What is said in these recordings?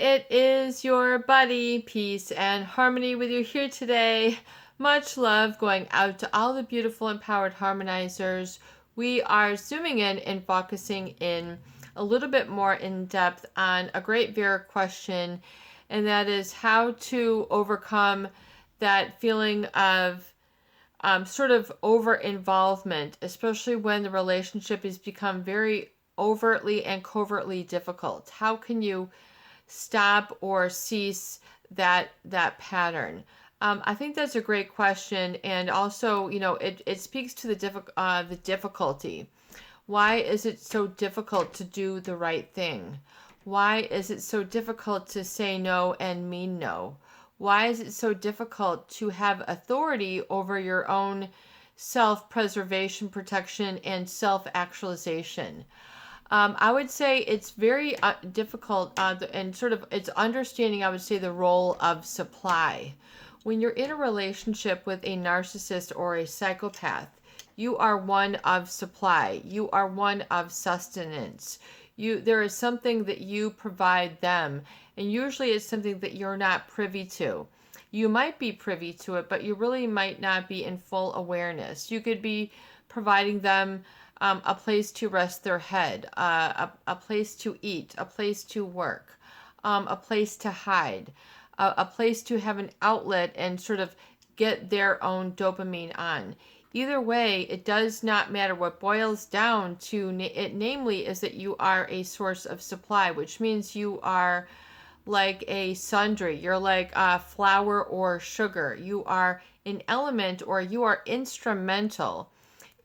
it is your buddy, Peace and Harmony, with you here today. Much love going out to all the beautiful empowered harmonizers. We are zooming in and focusing in a little bit more in depth on a great Vera question, and that is how to overcome that feeling of sort of over involvement, especially when the relationship has become very overtly and covertly difficult. How can you stop or cease that pattern? I think that's a great question, and also, it speaks to the difficulty. Why is it so difficult to do the right thing? Why is it so difficult to say no and mean no? Why is it so difficult to have authority over your own self-preservation, protection, and self-actualization? I would say it's very difficult, and sort of it's understanding, I would say, the role of supply. When you're in a relationship with a narcissist or a psychopath, you are one of supply. You are one of sustenance. There is something that you provide them, and usually it's something that you're not privy to. You might be privy to it, but you really might not be in full awareness. You could be providing them a place to rest their head, a place to eat, a place to work, a place to hide, a place to have an outlet and sort of get their own dopamine on. Either way, it does not matter. What boils down to it, namely, is that you are a source of supply, which means you are like a sundry. You're like flour or sugar. You are an element, or you are instrumental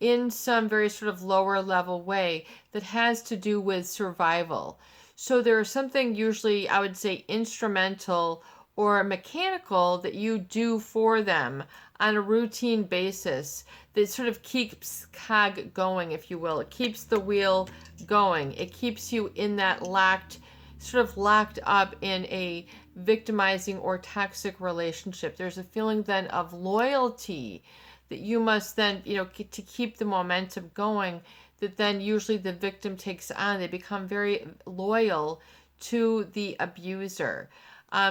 in some very sort of lower level way that has to do with survival. So there's something usually, I would say, instrumental or mechanical that you do for them on a routine basis that sort of keeps cog going, if you will. It keeps the wheel going. It keeps you in that locked up in a victimizing or toxic relationship. There's a feeling then of loyalty that you must then, to keep the momentum going, that then usually the victim takes on. They become very loyal to the abuser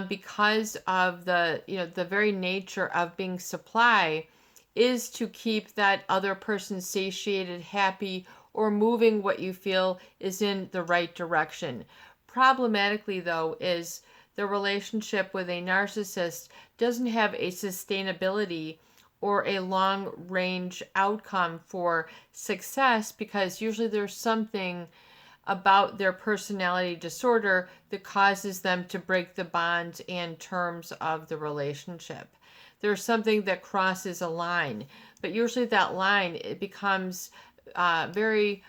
because of the very nature of being supply is to keep that other person satiated, happy, or moving what you feel is in the right direction. Problematically, though, is the relationship with a narcissist doesn't have a sustainability or a long range outcome for success, because usually there's something about their personality disorder that causes them to break the bonds and terms of the relationship. There's something that crosses a line, but usually that line, it becomes very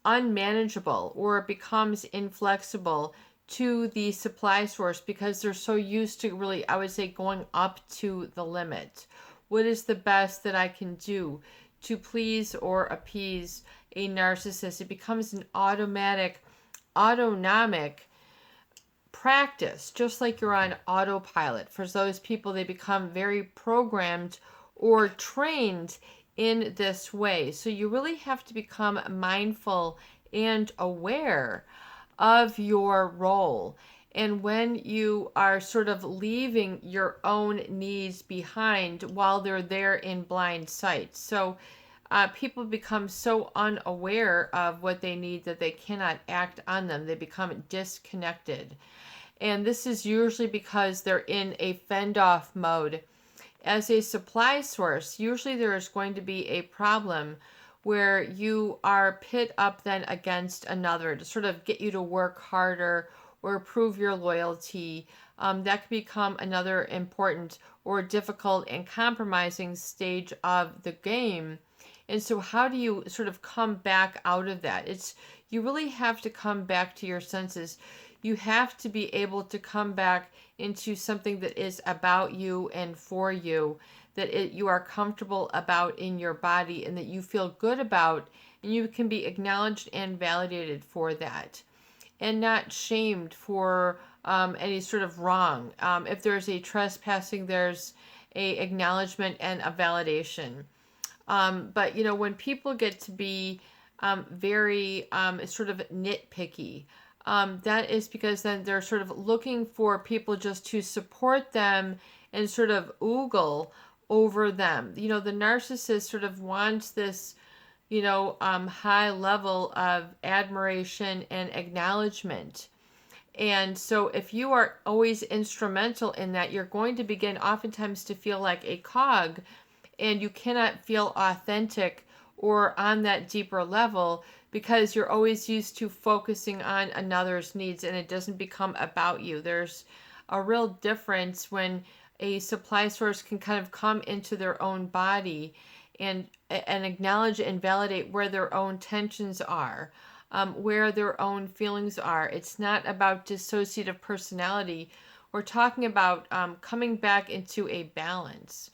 unmanageable, or it becomes inflexible to the supply source because they're so used to, really, I would say, going up to the limit. What is the best that I can do to please or appease a narcissist? It becomes an autonomic practice, just like you're on autopilot. For those people, they become very programmed or trained in this way. So you really have to become mindful and aware of your role. And when you are sort of leaving your own needs behind while they're there in blind sight. So people become so unaware of what they need that they cannot act on them. They become disconnected. And this is usually because they're in a fend-off mode. As a supply source, usually there is going to be a problem where you are pit up then against another to sort of get you to work harder or prove your loyalty. That could become another important or difficult and compromising stage of the game. And so how do you sort of come back out of that? You really have to come back to your senses. You have to be able to come back into something that is about you and for you, that you are comfortable about in your body and that you feel good about, and you can be acknowledged and validated for that, and not shamed for any sort of wrong. If there's a trespassing, there's a acknowledgement and a validation. But when people get to be very sort of nitpicky that is because then they're sort of looking for people just to support them and sort of oogle over them. The narcissist sort of wants this, high level of admiration and acknowledgement. And so if you are always instrumental in that, you're going to begin oftentimes to feel like a cog, and you cannot feel authentic or on that deeper level because you're always used to focusing on another's needs and it doesn't become about you. There's a real difference when a supply source can kind of come into their own body and acknowledge and validate where their own tensions are, where their own feelings are. It's not about dissociative personality. We're talking about coming back into a balance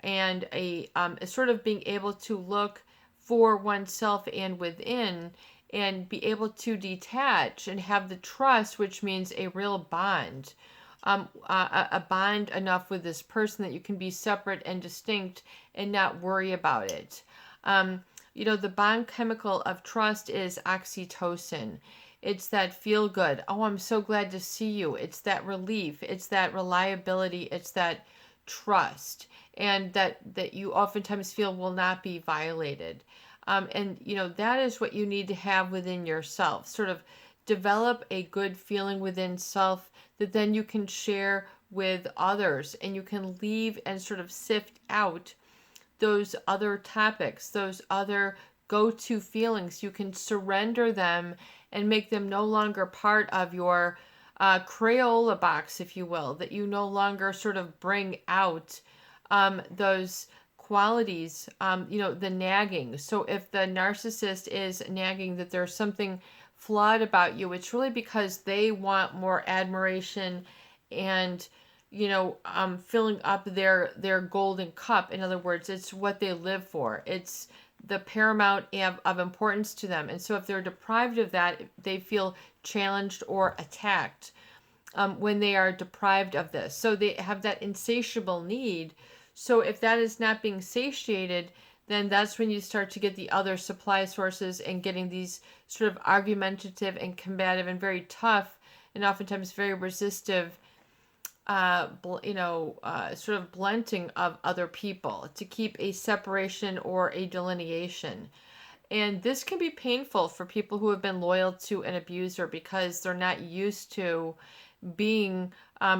and a sort of being able to look for oneself and within and be able to detach and have the trust, which means a real bond, a bond enough with this person that you can be separate and distinct and not worry about it. The bond chemical of trust is oxytocin. It's that feel good. Oh, I'm so glad to see you. It's that relief. It's that reliability. It's that trust. And that you oftentimes feel will not be violated. And that is what you need to have within yourself. Sort of develop a good feeling within self that then you can share with others, and you can leave and sort of sift out those other topics, those other go-to feelings. You can surrender them and make them no longer part of your Crayola box, if you will, that you no longer sort of bring out those qualities, the nagging. So if the narcissist is nagging that there's something flawed about you, it's really because they want more admiration and filling up their golden cup. In other words, it's what they live for. It's the paramount of importance to them. And so if they're deprived of that, they feel challenged or attacked when they are deprived of this. So they have that insatiable need. So if that is not being satiated, then that's when you start to get the other supply sources and getting these sort of argumentative and combative and very tough and oftentimes very resistive sort of blunting of other people to keep a separation or a delineation. And this can be painful for people who have been loyal to an abuser because they're not used to being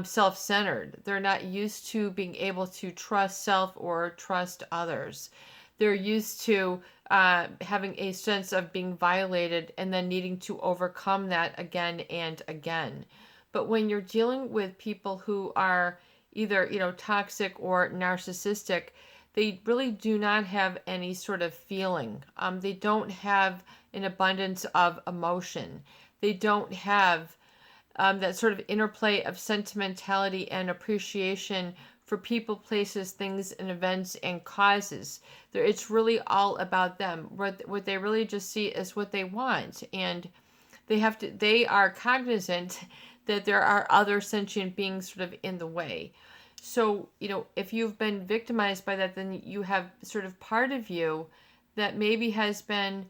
self-centered. They're not used to being able to trust self or trust others. They're used to having a sense of being violated and then needing to overcome that again and again. But when you're dealing with people who are either, toxic or narcissistic, they really do not have any sort of feeling. They don't have an abundance of emotion. They don't have that sort of interplay of sentimentality and appreciation for people, places, things, and events and causes. It's really all about them. What they really just see is what they want. And they are cognizant that there are other sentient beings sort of in the way. So, if you've been victimized by that, then you have sort of part of you that maybe has been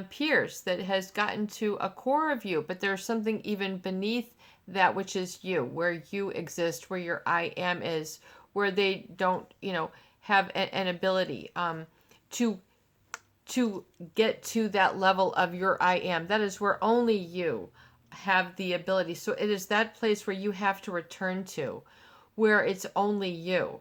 pierced, that has gotten to a core of you, but there's something even beneath that which is you, where you exist, where your I am is, where they don't, have an ability to get to that level of your I am. That is where only you have the ability. So it is that place where you have to return to, where it's only you.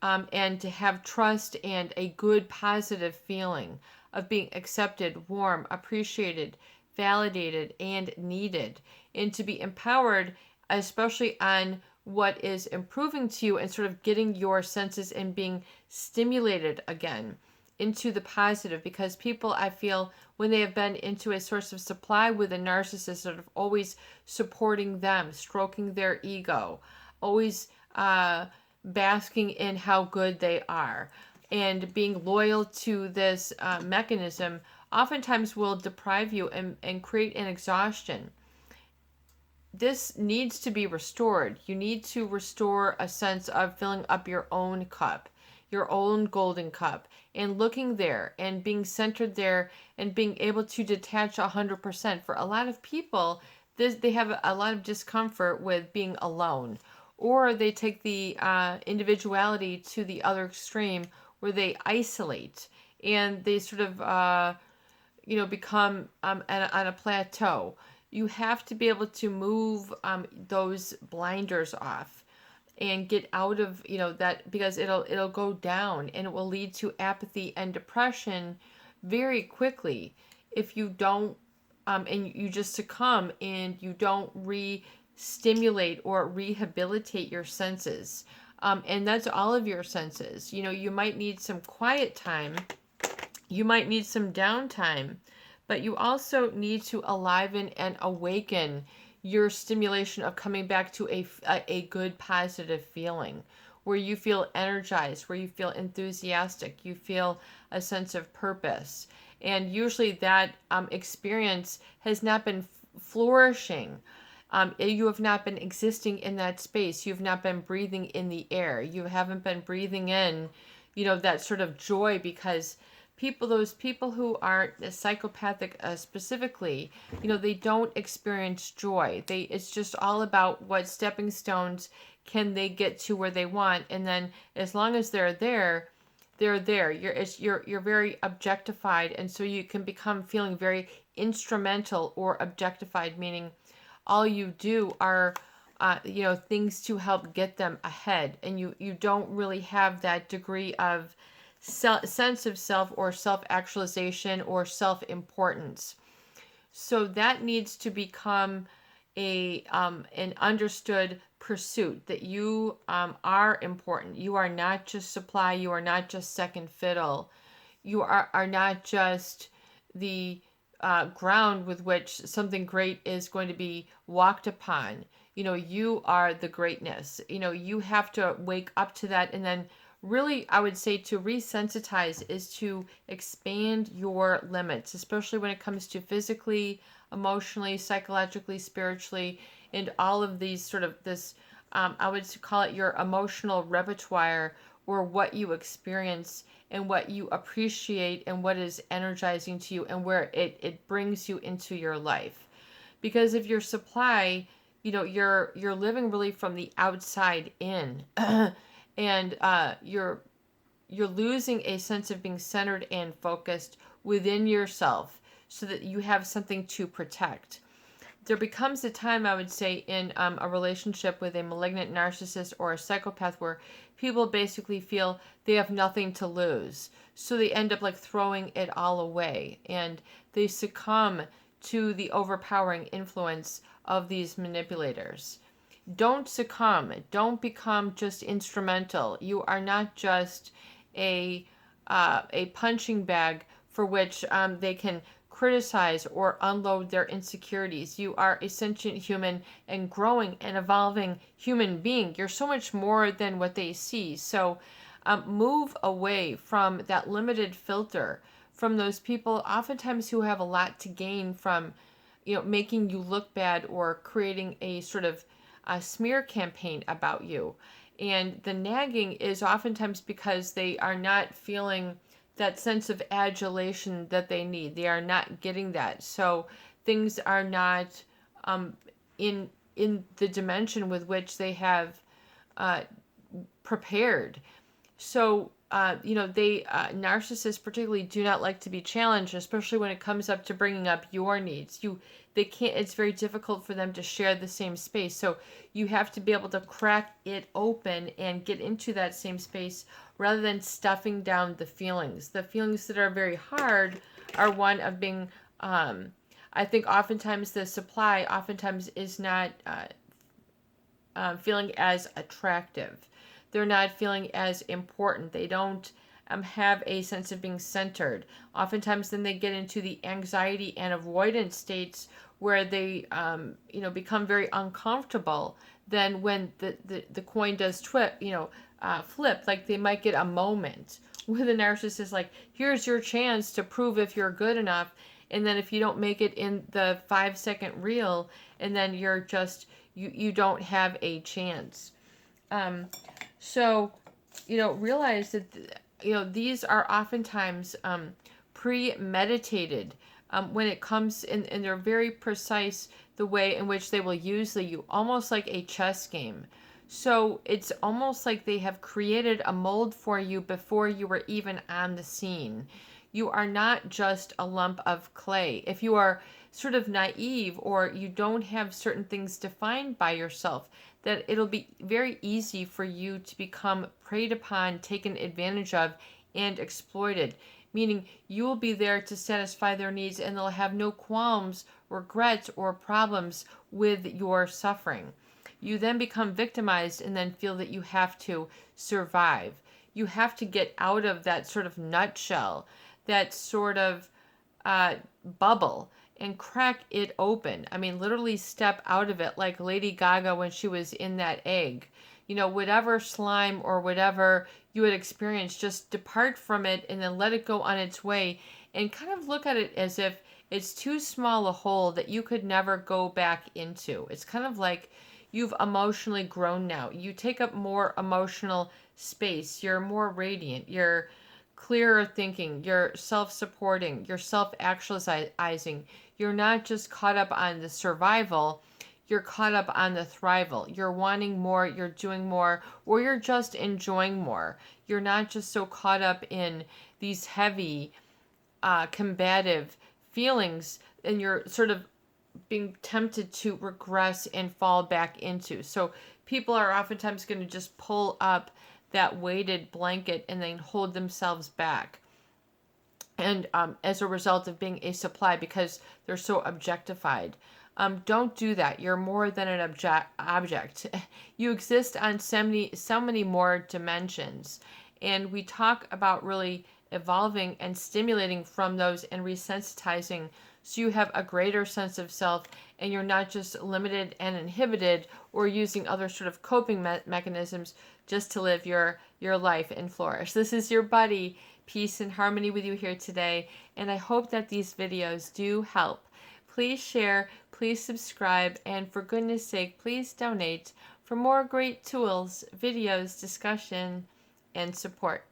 And to have trust and a good positive feeling of being accepted, warm, appreciated, validated, and needed. And to be empowered, especially on what is improving to you and sort of getting your senses and being stimulated again into the positive. Because people, I feel, when they have been into a source of supply with a narcissist, sort of always supporting them, stroking their ego, always basking in how good they are, and being loyal to this mechanism, oftentimes will deprive you and create an exhaustion. This needs to be restored. You need to restore a sense of filling up your own cup, your own golden cup, and looking there and being centered there and being able to detach 100%. For a lot of people, they have a lot of discomfort with being alone, or they take the individuality to the other extreme where they isolate and they sort of become on a plateau. You have to be able to move those blinders off and get out of that, because it'll go down and it will lead to apathy and depression very quickly if you don't and you just succumb and you don't re-stimulate or rehabilitate your senses. And that's all of your senses. You might need some quiet time, you might need some downtime, but you also need to aliven and awaken your stimulation of coming back to a good positive feeling where you feel energized, where you feel enthusiastic, you feel a sense of purpose. And usually that experience has not been flourishing. You have not been existing in that space. You've not been breathing in the air. You haven't been breathing in, that sort of joy, because those people who are psychopathic specifically, they don't experience joy. It's just all about what stepping stones can they get to where they want, and then as long as they're there, they're there. You're very objectified, and so you can become feeling very instrumental or objectified, meaning all you do are things to help get them ahead, and you don't really have that degree of sense of self or self-actualization or self-importance. So that needs to become an understood pursuit, that you are important. You are not just supply. You are not just second fiddle. You are not just the ground with which something great is going to be walked upon. You are the greatness. You have to wake up to that, and then really, I would say to resensitize is to expand your limits, especially when it comes to physically, emotionally, psychologically, spiritually, and all of these sort of this, I would call it your emotional repertoire, or what you experience and what you appreciate and what is energizing to you and where it brings you into your life. Because if your supply, you're living really from the outside in. And you're losing a sense of being centered and focused within yourself so that you have something to protect. There becomes a time, I would say, in a relationship with a malignant narcissist or a psychopath where people basically feel they have nothing to lose. So they end up like throwing it all away, and they succumb to the overpowering influence of these manipulators. Don't succumb. Don't become just instrumental. You are not just a punching bag for which they can criticize or unload their insecurities. You are a sentient human and growing and evolving human being. You're so much more than what they see. So move away from that limited filter, from those people oftentimes who have a lot to gain from making you look bad or creating a sort of a smear campaign about you. And the nagging is oftentimes because they are not feeling that sense of adulation that they need. They are not getting that. So things are not in the dimension with which they have prepared. So they narcissists particularly do not like to be challenged, especially when it comes up to bringing up your needs. They can't. It's very difficult for them to share the same space. So you have to be able to crack it open and get into that same space rather than stuffing down the feelings. The feelings that are very hard are one of being. I think oftentimes the supply oftentimes is not feeling as attractive. They're not feeling as important. They don't have a sense of being centered. Oftentimes then they get into the anxiety and avoidance states where they become very uncomfortable. Then when the coin does flip, like they might get a moment with a narcissist, like, here's your chance to prove if you're good enough. And then if you don't make it in the 5-second reel, and then you're just, you don't have a chance. So, realize that, these are oftentimes premeditated when it comes in, and they're very precise the way in which they will use you, almost like a chess game. So it's almost like they have created a mold for you before you were even on the scene. You are not just a lump of clay. If you are sort of naive or you don't have certain things defined by yourself, that it'll be very easy for you to become preyed upon, taken advantage of, and exploited. Meaning you will be there to satisfy their needs and they'll have no qualms, regrets, or problems with your suffering. You then become victimized and then feel that you have to survive. You have to get out of that sort of nutshell, that sort of bubble, and crack it open. I mean, literally step out of it like Lady Gaga when she was in that egg. You know, whatever slime or whatever you had experienced, just depart from it and then let it go on its way, and kind of look at it as if it's too small a hole that you could never go back into. It's kind of like you've emotionally grown now. You take up more emotional space. You're more radiant. You're clearer thinking. You're self-supporting. You're self-actualizing. You're not just caught up on the survival. You're caught up on the thrival. You're wanting more. You're doing more. Or you're just enjoying more. You're not just so caught up in these heavy, combative feelings, and you're sort of being tempted to regress and fall back into. So people are oftentimes going to just pull up that weighted blanket and then hold themselves back. And as a result of being a supply, because they're so objectified. Don't do that. You're more than an object. You exist on so many more dimensions. And we talk about really evolving and stimulating from those and resensitizing, so you have a greater sense of self and you're not just limited and inhibited or using other sort of coping mechanisms just to live your life and flourish. This is your buddy, Peace and Harmony, with you here today, and I hope that these videos do help. Please share, please subscribe, and for goodness sake, please donate for more great tools, videos, discussion, and support.